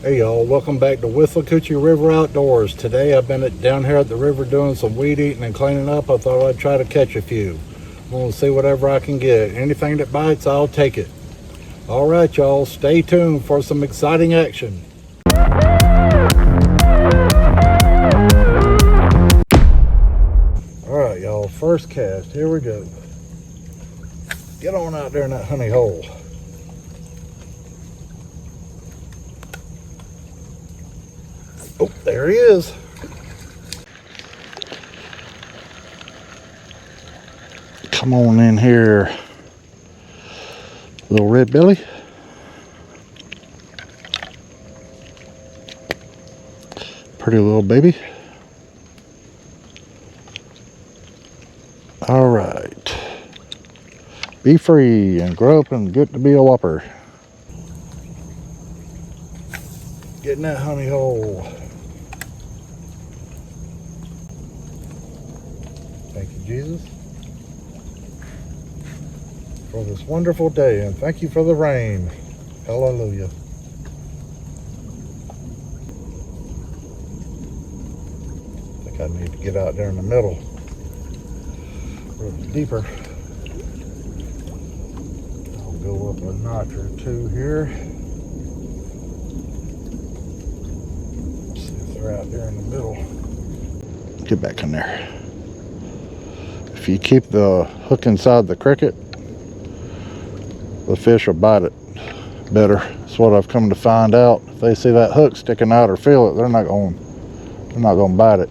Hey y'all, welcome back to Withlacoochee River Outdoors. Today I've been down here at the river doing some weed eating and cleaning up. I thought I'd try to catch a few. I'm going to see whatever I can get. Anything that bites, I'll take it. Alright y'all, stay tuned for some exciting action. Alright y'all, first cast, here we go. Get on out there in that honey hole. Oh, there he is. Come on in here, little red belly. Pretty little baby. All right. Be free and grow up and get to be a whopper. Get in that honey hole. Thank you, Jesus, for this wonderful day, and thank you for the rain. Hallelujah. I think I need to get out there in the middle, a little deeper. I'll go up a notch or two here. See if they're out there in the middle. Get back in there. If you keep the hook inside the cricket, the fish will bite it better. That's what I've come to find out. If they see that hook sticking out or feel it, they're not going to bite it.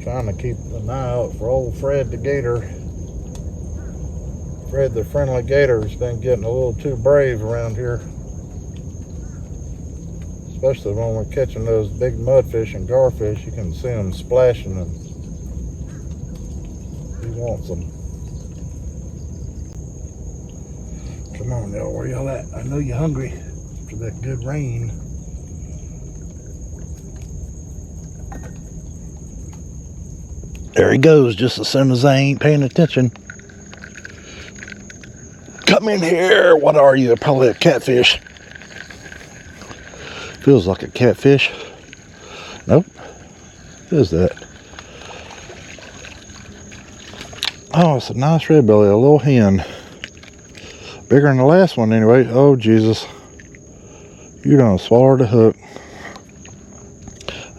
Trying to keep an eye out for old Fred the gator. Fred the friendly gator has been getting a little too brave around here, especially when we're catching those big mudfish and garfish. You can see them splashing, and he wants them. Come on y'all, where y'all at? I know you're hungry after that good rain. There he goes, just as soon as I ain't paying attention. Come in here. What are you? Probably a catfish. Feels like a catfish. Nope. What is that? Oh, it's a nice red belly, a little hen. Bigger than the last one anyway. Oh, Jesus. You done swallowed the hook.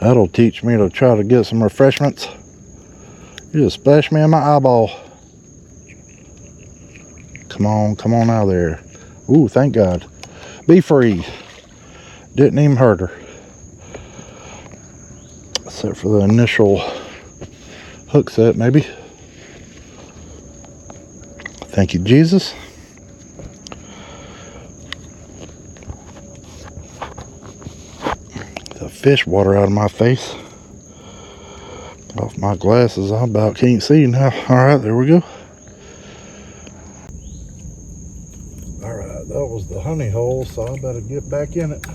That'll teach me to try to get some refreshments. You just splashed me in my eyeball. Come on out of there. Ooh, thank God. Be free. Didn't even hurt her. Except for the initial hook set, maybe. Thank you, Jesus. The fish water out of my face. Off my glasses, I about can't see now. Alright, there we go. Alright, that was the honey hole, so I better get back in it.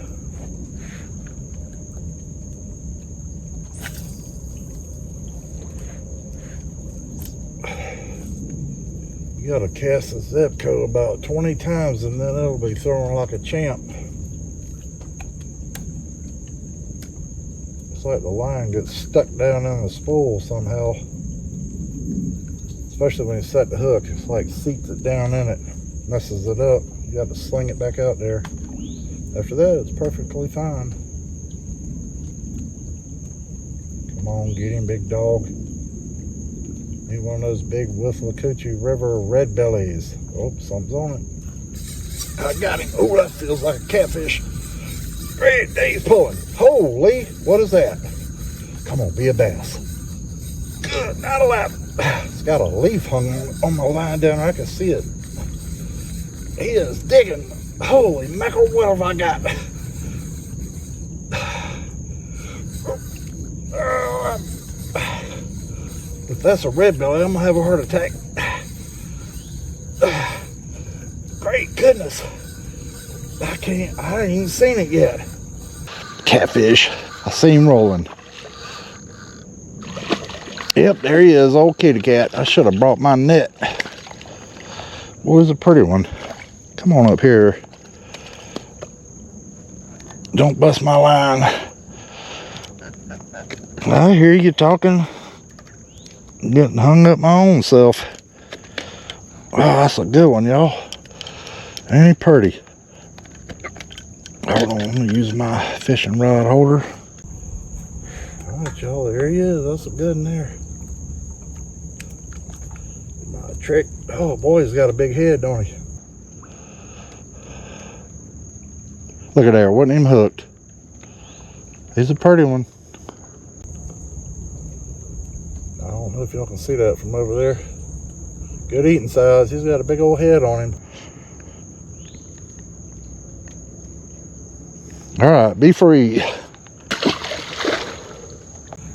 You gotta cast the Zepco about 20 times and then it'll be throwing like a champ. It's like the line gets stuck down in the spool somehow. Especially when you set the hook, it's like seats it down in it. Messes it up. You got to sling it back out there. After that, it's perfectly fine. Come on, get him, big dog. Need one of those big Withlacoochee River Redbellies. Oh, something's on it. I got him. Oh, that feels like a catfish. Great day, he's pulling. Holy, what is that? Come on, be a bass. Good, not allowed. It's got a leaf hung on my line down there. I can see it. He is digging. Holy mackerel, what have I got? If that's a red belly, I'm gonna have a heart attack. Great goodness. I ain't seen it yet. Catfish. I see him rolling. Yep, there he is, old kitty cat. I should have brought my net. Boy, he's a pretty one. Come on up here. Don't bust my line. I hear you talking. Getting hung up my own self. Oh, that's a good one, y'all. Ain't he pretty? Hold on, I'm gonna use my fishing rod holder. All right, y'all, there he is. That's a good one there. My trick. Oh boy, he's got a big head, don't he? Look at there, wasn't even hooked. He's a pretty one. I don't know if y'all can see that from over there. Good eating size. He's got a big old head on him. All right, be free.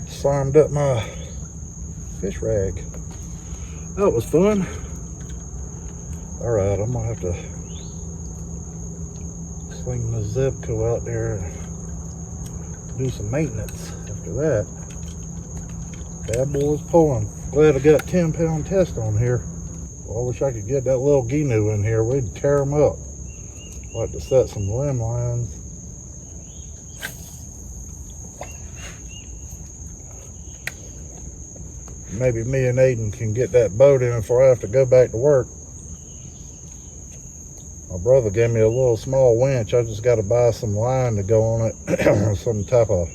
Slimed up my fish rag. That was fun. All right, I'm gonna have to sling the Zebco out there and do some maintenance after that. Bad boy's pulling. Glad I got 10-pound test on here. Well, I wish I could get that little ginu in here. We'd tear them up. I'd like to set some limb lines. Maybe me and Aiden can get that boat in before I have to go back to work. My brother gave me a little small winch. I just got to buy some line to go on it. Some type of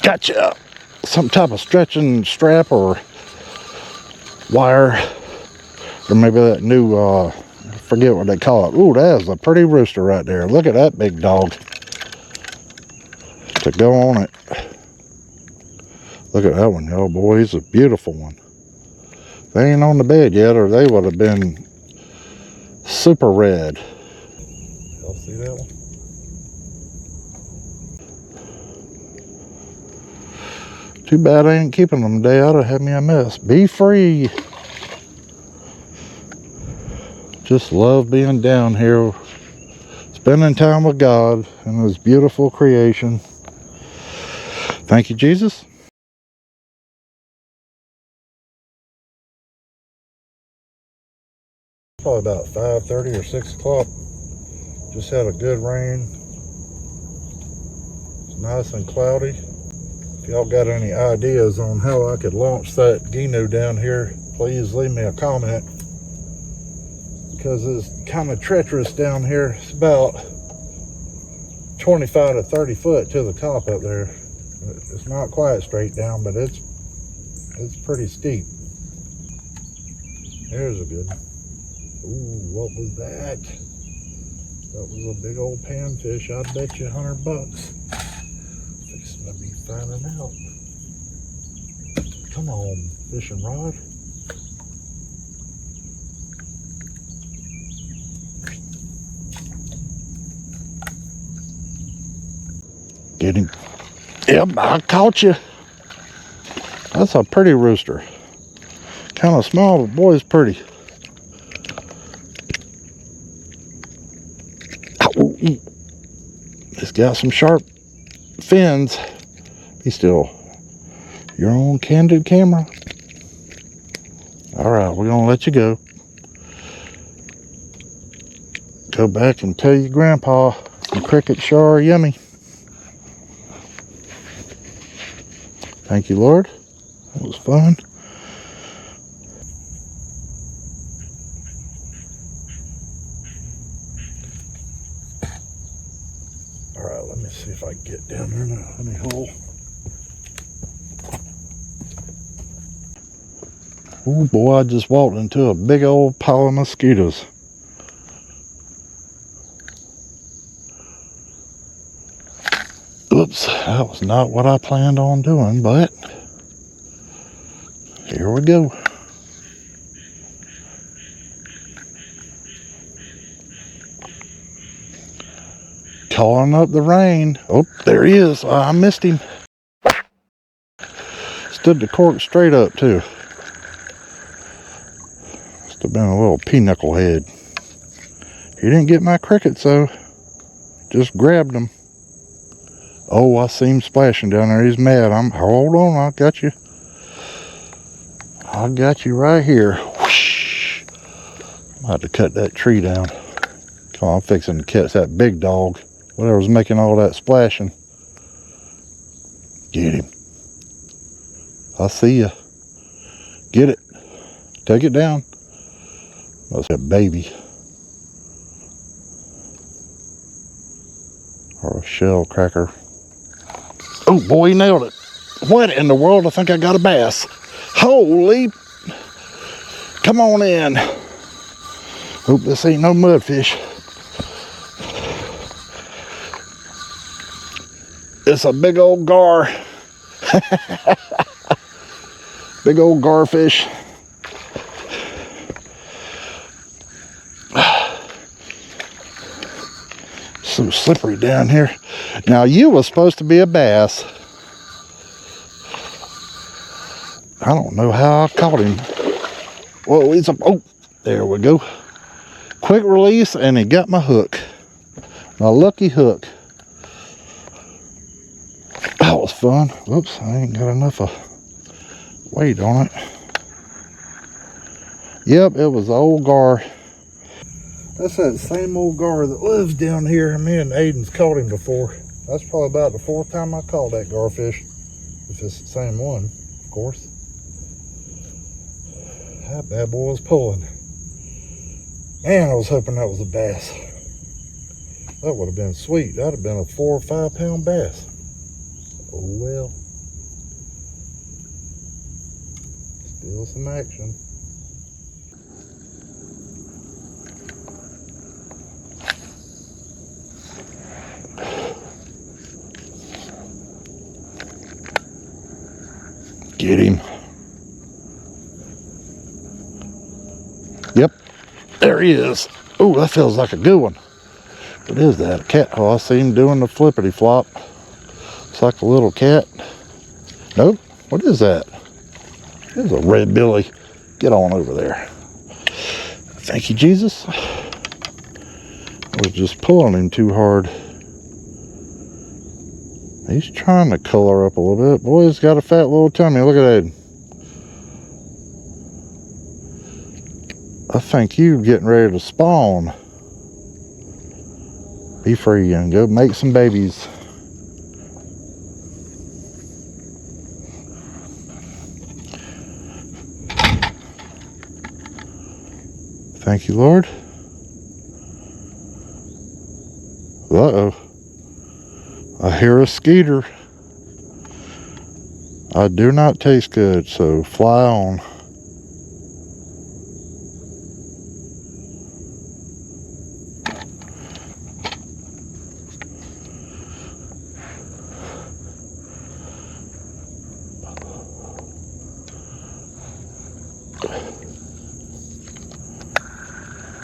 gotcha. Some type of stretching strap or wire. Or maybe that new, I forget what they call it. Ooh, that is a pretty rooster right there. Look at that big dog. To go on it. Look at that one, y'all, boy. He's a beautiful one. They ain't on the bed yet, or they would have been super red. Y'all see that one? Too bad I ain't keeping them today. I'd have had me a mess. Be free. Just love being down here, spending time with God and His beautiful creation. Thank you, Jesus. Probably about 5:30 or 6 o'clock. Just had a good rain. It's nice and cloudy. If y'all got any ideas on how I could launch that ginu down here, please leave me a comment. Because it's kind of treacherous down here. It's about 25 to 30 foot to the top up there. It's not quite straight down, but it's pretty steep. There's a good one. Ooh, what was that? That was a big old panfish. I'd bet you $100. Fixing to be finding out. Come on, fishing rod. Get him. Yep, I caught you. That's a pretty rooster. Kind of small, but boy, it's pretty. Ow, it's got some sharp fins. Be still. You're on candid camera. All right, we're gonna let you go. Go back and tell your grandpa the crickets sure are yummy. Thank you, Lord. That was fun. All right, let me see if I can get down there in a honey hole. Oh boy, I just walked into a big old pile of mosquitoes. Oops, that was not what I planned on doing, but here we go. Calling up the rain. Oh, there he is. I missed him. Stood the cork straight up, too. Must have been a little pinochle head. He didn't get my crickets, though. Just grabbed them. Oh, I see him splashing down there. He's mad. Hold on, I got you. I got you right here. Whoosh. I'm about to cut that tree down. Come on, I'm fixing to catch that big dog. Whatever's making all that splashing. Get him. I see you. Get it. Take it down. That's a baby. Or a shell cracker. Oh boy, he nailed it. What in the world? I think I got a bass. Holy. Come on in. Hope this ain't no mudfish. It's a big old gar. Big old garfish. So slippery down here. Now you was supposed to be a bass. I don't know how I caught him. Whoa, he's a, oh, there we go. Quick release and he got my hook. My lucky hook. That was fun. Whoops, I ain't got enough weight on it. Yep, it was the old gar. That's that same old gar that lives down here. Me and Aiden's caught him before. That's probably about the 4th time I caught that garfish. If it's the same one, of course. That bad boy was pulling. Man, I was hoping that was a bass. That would have been sweet. That'd have been a 4 or 5 pound bass. Oh well. Still some action. Get him. Yep, there he is. Oh, that feels like a good one. What is that? A cat? Oh, I see him doing the flippity flop. It's like a little cat. Nope. What is that? It's a red belly. Get on over there. Thank you, Jesus. I was just pulling him too hard. He's trying to color up a little bit. Boy, he's got a fat little tummy. Look at that. I think you're getting ready to spawn. Be free and go make some babies. Thank you, Lord. Uh-oh. I hear a skeeter. I do not taste good, so fly on.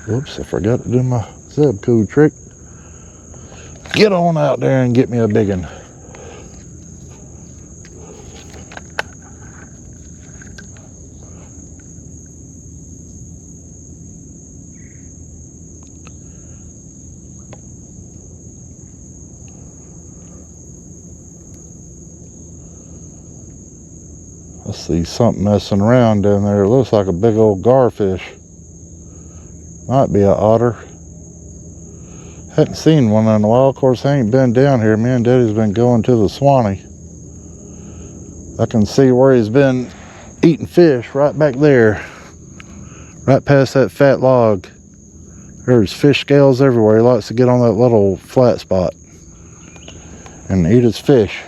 Whoops, I forgot to do my zip code trick. Get on out there and get me a big one. I see something messing around down there. It looks like a big old garfish. Might be an otter. Hadn't seen one in a while. Of course, I ain't been down here. Me and Daddy's been going to the Swanee. I can see where he's been eating fish right back there. Right past that fat log. There's fish scales everywhere. He likes to get on that little flat spot and eat his fish.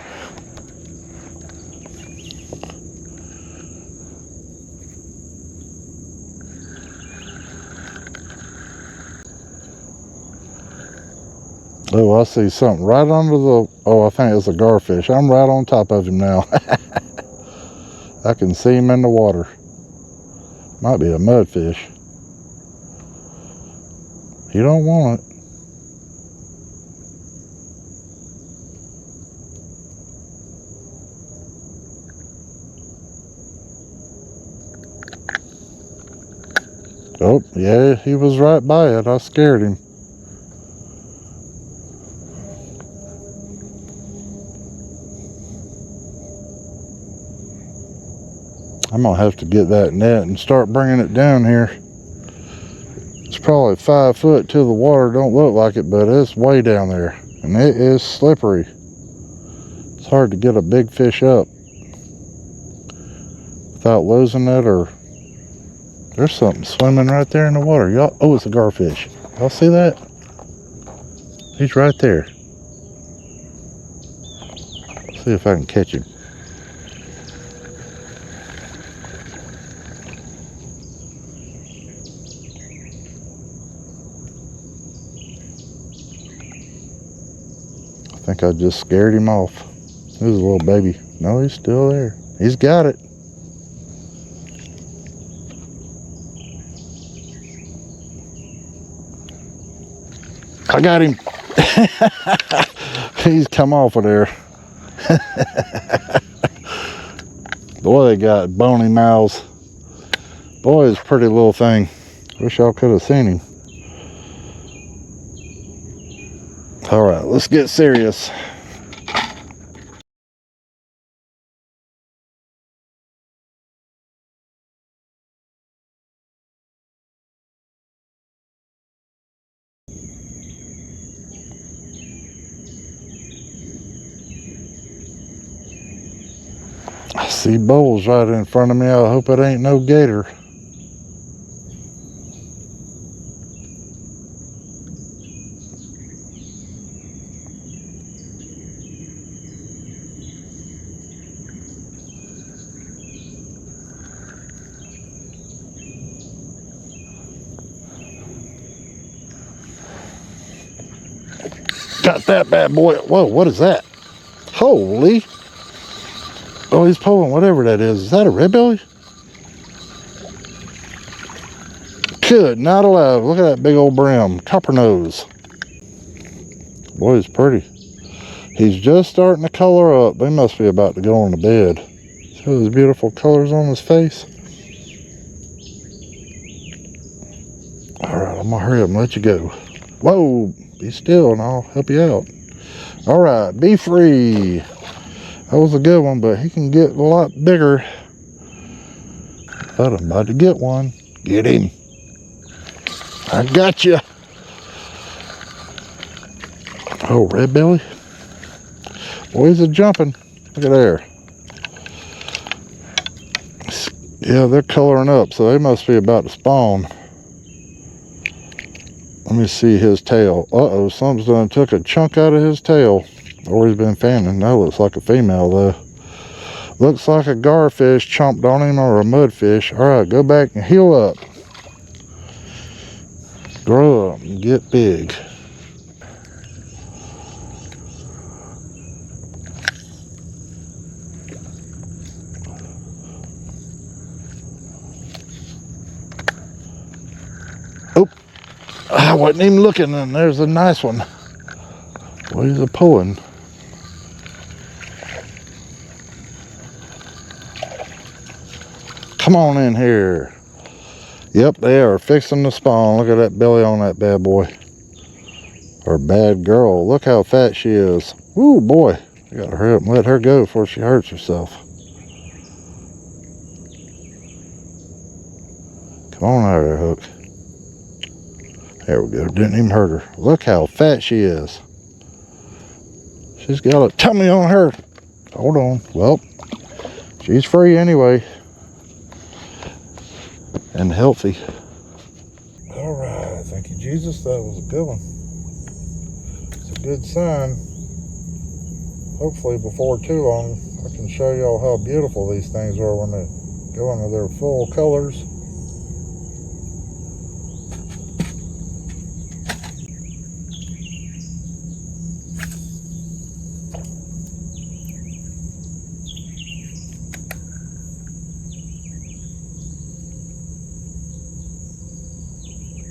Oh, I see something right under the, oh, I think it's a garfish. I'm right on top of him now. I can see him in the water. Might be a mudfish. You don't want it. Oh, yeah, he was right by it. I scared him. I'm gonna have to get that net and start bringing it down here. It's probably 5 foot to the water. Don't look like it, but it's way down there, and it is slippery. It's hard to get a big fish up without losing it. Or there's something swimming right there in the water, y'all. Oh, it's a garfish. Y'all see that? He's right there. See if I can catch him. I think I just scared him off. There's a little baby. No, he's still there. He's got it. I got him. He's come off of there. Boy, they got bony mouths. Boy, it's a pretty little thing. Wish y'all could have seen him. All right, let's get serious. I see bowls right in front of me. I hope it ain't no gator. Got that bad boy. Whoa, what is that? Holy. Oh, he's pulling whatever that is. Is that a red belly? Good, not allowed. Look at that big old brim. Coppernose. Boy, he's pretty. He's just starting to color up. They must be about to go on the bed. See those beautiful colors on his face? Alright, I'm gonna hurry up and let you go. Whoa, be still and I'll help you out. Alright, be free. That was a good one, but he can get a lot bigger. But I'm about to get one. Get him. I got you. Oh, red belly. Boys are jumping. Look at there. Yeah, they're coloring up, so they must be about to spawn. Let me see his tail. Uh-oh, something's done took a chunk out of his tail. Or he's been fanning. That looks like a female, though. Looks like a garfish chomped on him or a mudfish. Alright, go back and heal up. Grow up and get big. Oh, I wasn't even looking, and there's a nice one. What is it pulling? Come on in here. Yep, they are fixing to spawn. Look at that belly on that bad boy. Or bad girl. Look how fat she is. Woo, boy. I gotta hurry up and let her go before she hurts herself. Come on out of there, Hook. There we go. Didn't even hurt her. Look how fat she is. She's got a tummy on her. Hold on. Well, she's free anyway. And healthy. All right. Thank you, Jesus. That was a good one. It's a good sign. Hopefully before too long, I can show y'all how beautiful these things are when they go into their full colors.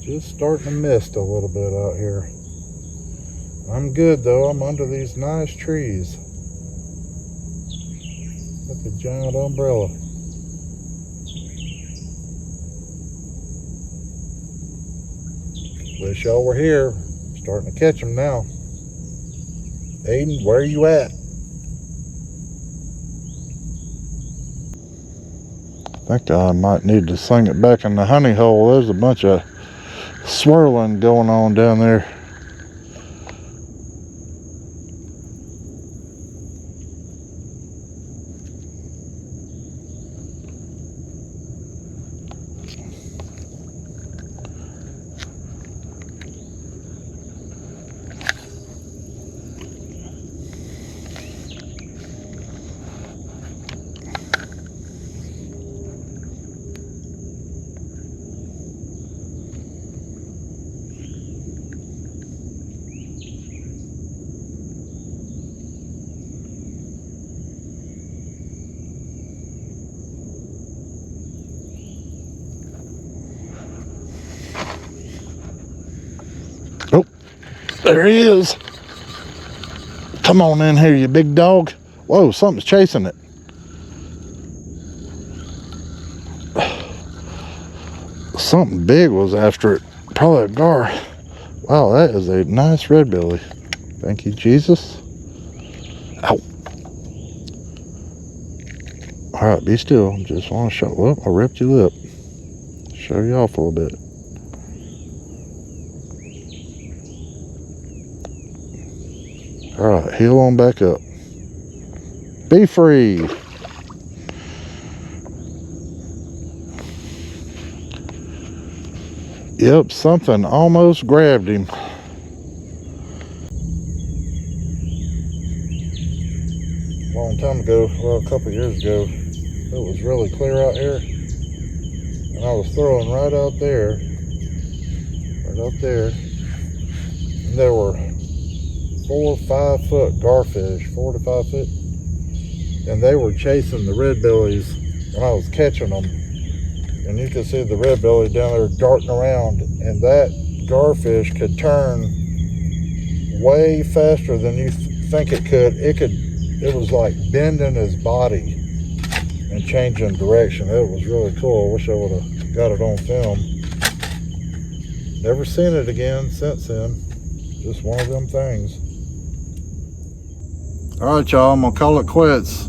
Just starting to mist a little bit out here. I'm good though. I'm under these nice trees with the giant umbrella. Wish y'all were here. Starting to catch them now. Aiden, where are you at? think I might need to sling it back in the honey hole. There's a bunch of swirling going on down there. Oh, there he is. Come on in here, you big dog. Whoa, something's chasing it. Something big was after it. Probably a gar. Wow, that is a nice red belly. Thank you, Jesus. Ow. All right, be still. Just want to show. Well, I ripped your lip. Show you off a little bit. All right, heel on back up. Be free. Yep, something almost grabbed him. A long time ago, well, a couple years ago, it was really clear out here, and I was throwing right out there, and there were 4 or 5 foot garfish, 4 to 5 foot, and they were chasing the red bellies, and I was catching them, and you could see the red belly down there darting around, and that garfish could turn way faster than you think it could. It was like bending his body and changing direction. It was really cool. I wish I would have got it on film. Never seen it again since then. Just one of them things. All right, y'all, I'm gonna call it quits.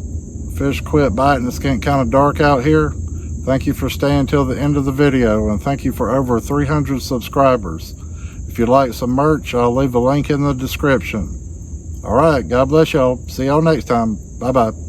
Fish quit biting. It's getting kind of dark out here. Thank you for staying till the end of the video, and thank you for over 300 subscribers. If you'd like some merch, I'll leave a link in the description. All right, God bless y'all. See y'all next time. Bye-bye.